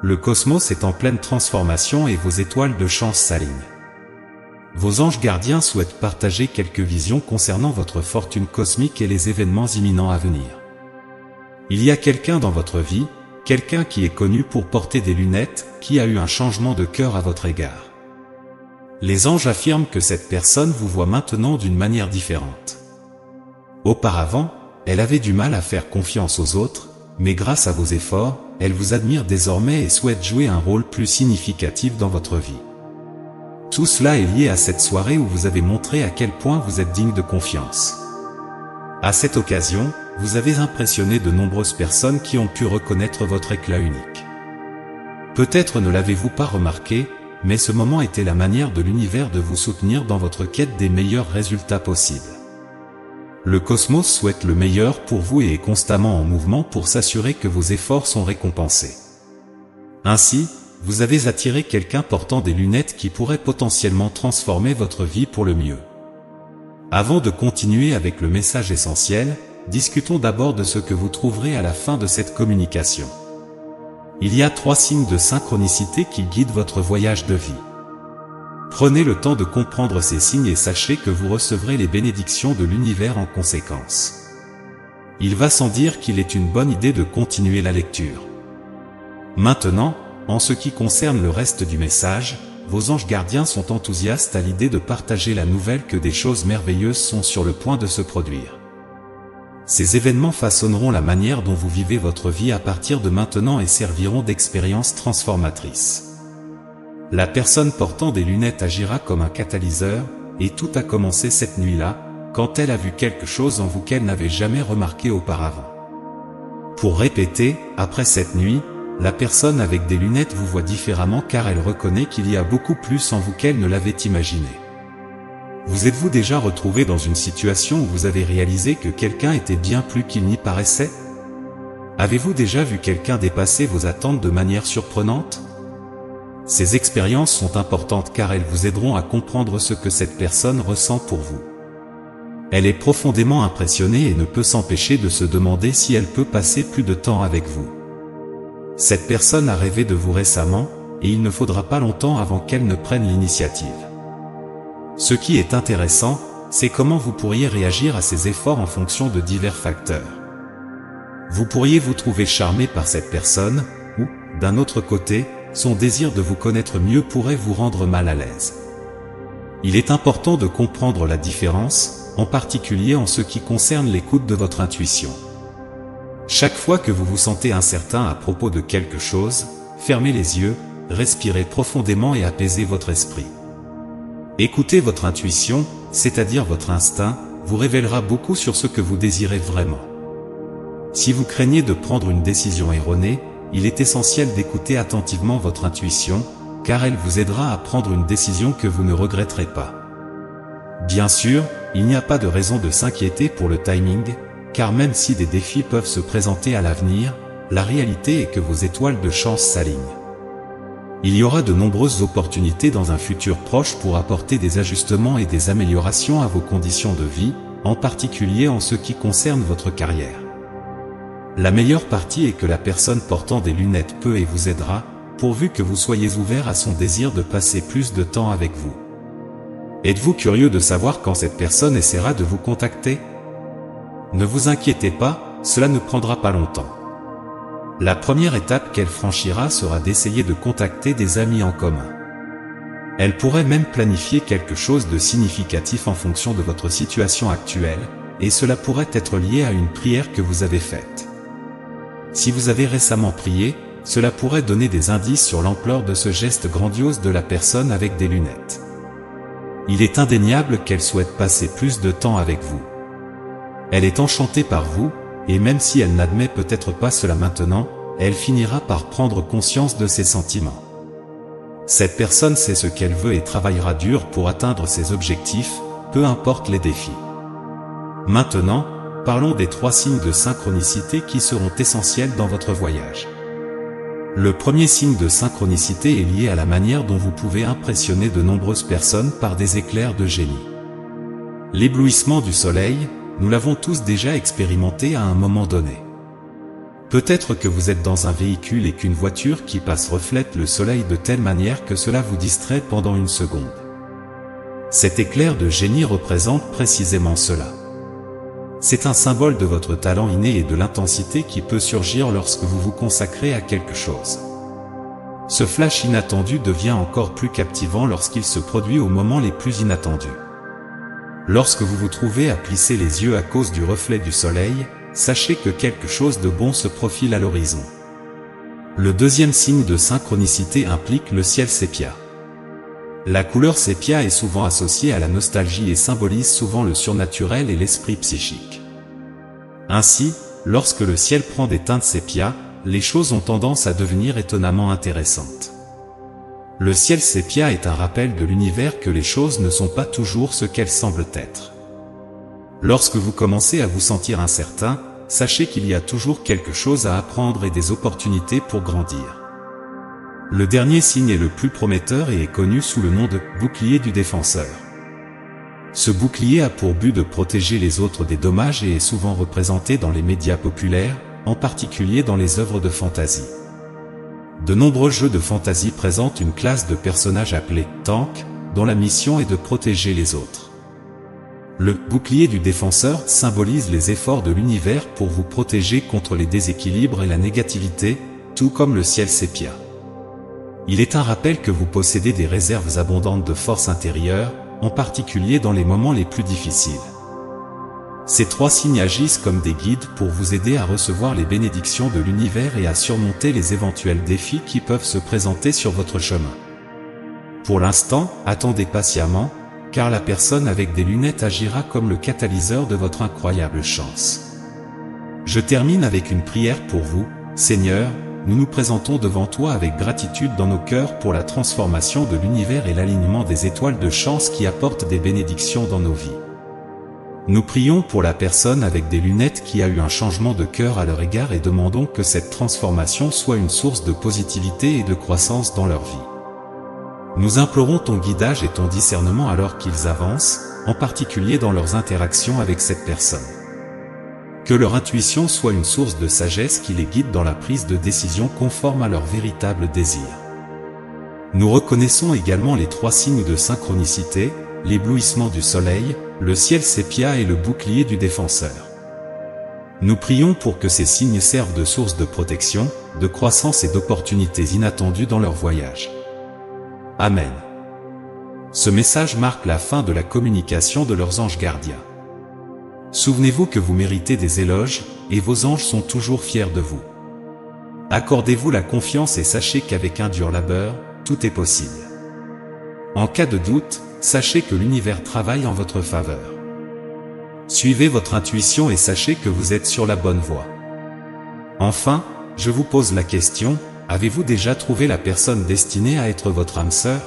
Le cosmos est en pleine transformation et vos étoiles de chance s'alignent. Vos anges gardiens souhaitent partager quelques visions concernant votre fortune cosmique et les événements imminents à venir. Il y a quelqu'un dans votre vie, quelqu'un qui est connu pour porter des lunettes, qui a eu un changement de cœur à votre égard. Les anges affirment que cette personne vous voit maintenant d'une manière différente. Auparavant, elle avait du mal à faire confiance aux autres, mais grâce à vos efforts, elle vous admire désormais et souhaite jouer un rôle plus significatif dans votre vie. Tout cela est lié à cette soirée où vous avez montré à quel point vous êtes digne de confiance. À cette occasion, vous avez impressionné de nombreuses personnes qui ont pu reconnaître votre éclat unique. Peut-être ne l'avez-vous pas remarqué, mais ce moment était la manière de l'univers de vous soutenir dans votre quête des meilleurs résultats possibles. Le cosmos souhaite le meilleur pour vous et est constamment en mouvement pour s'assurer que vos efforts sont récompensés. Ainsi, vous avez attiré quelqu'un portant des lunettes qui pourrait potentiellement transformer votre vie pour le mieux. Avant de continuer avec le message essentiel, discutons d'abord de ce que vous trouverez à la fin de cette communication. Il y a 3 signes de synchronicité qui guident votre voyage de vie. Prenez le temps de comprendre ces signes et sachez que vous recevrez les bénédictions de l'univers en conséquence. Il va sans dire qu'il est une bonne idée de continuer la lecture. Maintenant, en ce qui concerne le reste du message, vos anges gardiens sont enthousiastes à l'idée de partager la nouvelle que des choses merveilleuses sont sur le point de se produire. Ces événements façonneront la manière dont vous vivez votre vie à partir de maintenant et serviront d'expérience transformatrice. La personne portant des lunettes agira comme un catalyseur, et tout a commencé cette nuit-là, quand elle a vu quelque chose en vous qu'elle n'avait jamais remarqué auparavant. Pour répéter, après cette nuit, la personne avec des lunettes vous voit différemment car elle reconnaît qu'il y a beaucoup plus en vous qu'elle ne l'avait imaginé. Vous êtes-vous déjà retrouvé dans une situation où vous avez réalisé que quelqu'un était bien plus qu'il n'y paraissait? Avez-vous déjà vu quelqu'un dépasser vos attentes de manière surprenante? Ces expériences sont importantes car elles vous aideront à comprendre ce que cette personne ressent pour vous. Elle est profondément impressionnée et ne peut s'empêcher de se demander si elle peut passer plus de temps avec vous. Cette personne a rêvé de vous récemment, et il ne faudra pas longtemps avant qu'elle ne prenne l'initiative. Ce qui est intéressant, c'est comment vous pourriez réagir à ces efforts en fonction de divers facteurs. Vous pourriez vous trouver charmé par cette personne, ou, d'un autre côté, son désir de vous connaître mieux pourrait vous rendre mal à l'aise. Il est important de comprendre la différence, en particulier en ce qui concerne l'écoute de votre intuition. Chaque fois que vous vous sentez incertain à propos de quelque chose, fermez les yeux, respirez profondément et apaisez votre esprit. Écoutez votre intuition, c'est-à-dire votre instinct, vous révélera beaucoup sur ce que vous désirez vraiment. Si vous craignez de prendre une décision erronée, il est essentiel d'écouter attentivement votre intuition, car elle vous aidera à prendre une décision que vous ne regretterez pas. Bien sûr, il n'y a pas de raison de s'inquiéter pour le timing, car même si des défis peuvent se présenter à l'avenir, la réalité est que vos étoiles de chance s'alignent. Il y aura de nombreuses opportunités dans un futur proche pour apporter des ajustements et des améliorations à vos conditions de vie, en particulier en ce qui concerne votre carrière. La meilleure partie est que la personne portant des lunettes peut et vous aidera, pourvu que vous soyez ouvert à son désir de passer plus de temps avec vous. Êtes-vous curieux de savoir quand cette personne essaiera de vous contacter? Ne vous inquiétez pas, cela ne prendra pas longtemps. La première étape qu'elle franchira sera d'essayer de contacter des amis en commun. Elle pourrait même planifier quelque chose de significatif en fonction de votre situation actuelle, et cela pourrait être lié à une prière que vous avez faite. Si vous avez récemment prié, cela pourrait donner des indices sur l'ampleur de ce geste grandiose de la personne avec des lunettes. Il est indéniable qu'elle souhaite passer plus de temps avec vous. Elle est enchantée par vous, et même si elle n'admet peut-être pas cela maintenant, elle finira par prendre conscience de ses sentiments. Cette personne sait ce qu'elle veut et travaillera dur pour atteindre ses objectifs, peu importe les défis. Maintenant, parlons des 3 signes de synchronicité qui seront essentiels dans votre voyage. Le premier signe de synchronicité est lié à la manière dont vous pouvez impressionner de nombreuses personnes par des éclairs de génie. L'éblouissement du soleil, nous l'avons tous déjà expérimenté à un moment donné. Peut-être que vous êtes dans un véhicule et qu'une voiture qui passe reflète le soleil de telle manière que cela vous distrait pendant une seconde. Cet éclair de génie représente précisément cela. C'est un symbole de votre talent inné et de l'intensité qui peut surgir lorsque vous vous consacrez à quelque chose. Ce flash inattendu devient encore plus captivant lorsqu'il se produit aux moments les plus inattendus. Lorsque vous vous trouvez à plisser les yeux à cause du reflet du soleil, sachez que quelque chose de bon se profile à l'horizon. Le deuxième signe de synchronicité implique le ciel sépia. La couleur sépia est souvent associée à la nostalgie et symbolise souvent le surnaturel et l'esprit psychique. Ainsi, lorsque le ciel prend des teintes sépia, les choses ont tendance à devenir étonnamment intéressantes. Le ciel sépia est un rappel de l'univers que les choses ne sont pas toujours ce qu'elles semblent être. Lorsque vous commencez à vous sentir incertain, sachez qu'il y a toujours quelque chose à apprendre et des opportunités pour grandir. Le dernier signe est le plus prometteur et est connu sous le nom de « bouclier du défenseur ». Ce bouclier a pour but de protéger les autres des dommages et est souvent représenté dans les médias populaires, en particulier dans les œuvres de fantasy. De nombreux jeux de fantasy présentent une classe de personnages appelés « tanks », dont la mission est de protéger les autres. Le bouclier du défenseur symbolise les efforts de l'univers pour vous protéger contre les déséquilibres et la négativité, tout comme le ciel sépia. Il est un rappel que vous possédez des réserves abondantes de force intérieure, en particulier dans les moments les plus difficiles. Ces trois signes agissent comme des guides pour vous aider à recevoir les bénédictions de l'univers et à surmonter les éventuels défis qui peuvent se présenter sur votre chemin. Pour l'instant, attendez patiemment, car la personne avec des lunettes agira comme le catalyseur de votre incroyable chance. Je termine avec une prière pour vous, Seigneur. Nous nous présentons devant toi avec gratitude dans nos cœurs pour la transformation de l'univers et l'alignement des étoiles de chance qui apportent des bénédictions dans nos vies. Nous prions pour la personne avec des lunettes qui a eu un changement de cœur à leur égard et demandons que cette transformation soit une source de positivité et de croissance dans leur vie. Nous implorons ton guidage et ton discernement alors qu'ils avancent, en particulier dans leurs interactions avec cette personne. Que leur intuition soit une source de sagesse qui les guide dans la prise de décision conforme à leur véritable désir. Nous reconnaissons également les trois signes de synchronicité, l'éblouissement du soleil, le ciel sépia et le bouclier du défenseur. Nous prions pour que ces signes servent de source de protection, de croissance et d'opportunités inattendues dans leur voyage. Amen. Ce message marque la fin de la communication de leurs anges gardiens. Souvenez-vous que vous méritez des éloges, et vos anges sont toujours fiers de vous. Accordez-vous la confiance et sachez qu'avec un dur labeur, tout est possible. En cas de doute, sachez que l'univers travaille en votre faveur. Suivez votre intuition et sachez que vous êtes sur la bonne voie. Enfin, je vous pose la question, avez-vous déjà trouvé la personne destinée à être votre âme sœur ?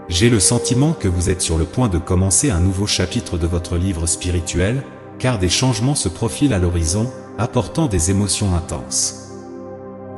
J'ai le sentiment que vous êtes sur le point de commencer un nouveau chapitre de votre livre spirituel, car des changements se profilent à l'horizon, apportant des émotions intenses.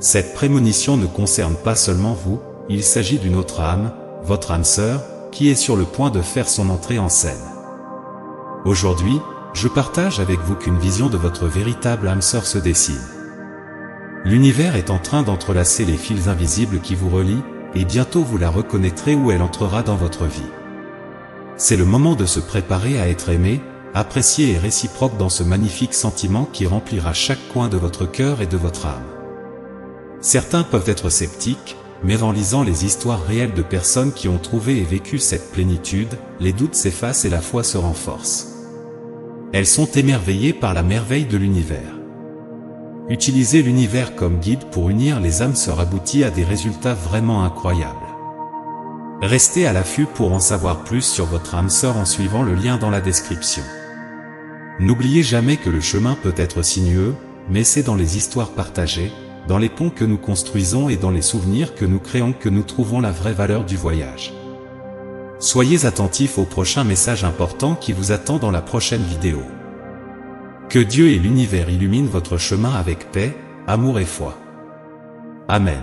Cette prémonition ne concerne pas seulement vous, il s'agit d'une autre âme, votre âme sœur, qui est sur le point de faire son entrée en scène. Aujourd'hui, je partage avec vous qu'une vision de votre véritable âme sœur se dessine. L'univers est en train d'entrelacer les fils invisibles qui vous relient, et bientôt vous la reconnaîtrez où elle entrera dans votre vie. C'est le moment de se préparer à être aimé, apprécié et réciproque dans ce magnifique sentiment qui remplira chaque coin de votre cœur et de votre âme. Certains peuvent être sceptiques, mais en lisant les histoires réelles de personnes qui ont trouvé et vécu cette plénitude, les doutes s'effacent et la foi se renforce. Elles sont émerveillées par la merveille de l'univers. Utilisez l'univers comme guide pour unir les âmes sœurs aboutit à des résultats vraiment incroyables. Restez à l'affût pour en savoir plus sur votre âme sœur en suivant le lien dans la description. N'oubliez jamais que le chemin peut être sinueux, mais c'est dans les histoires partagées, dans les ponts que nous construisons et dans les souvenirs que nous créons que nous trouvons la vraie valeur du voyage. Soyez attentifs au prochain message important qui vous attend dans la prochaine vidéo. Que Dieu et l'univers illuminent votre chemin avec paix, amour et foi. Amen.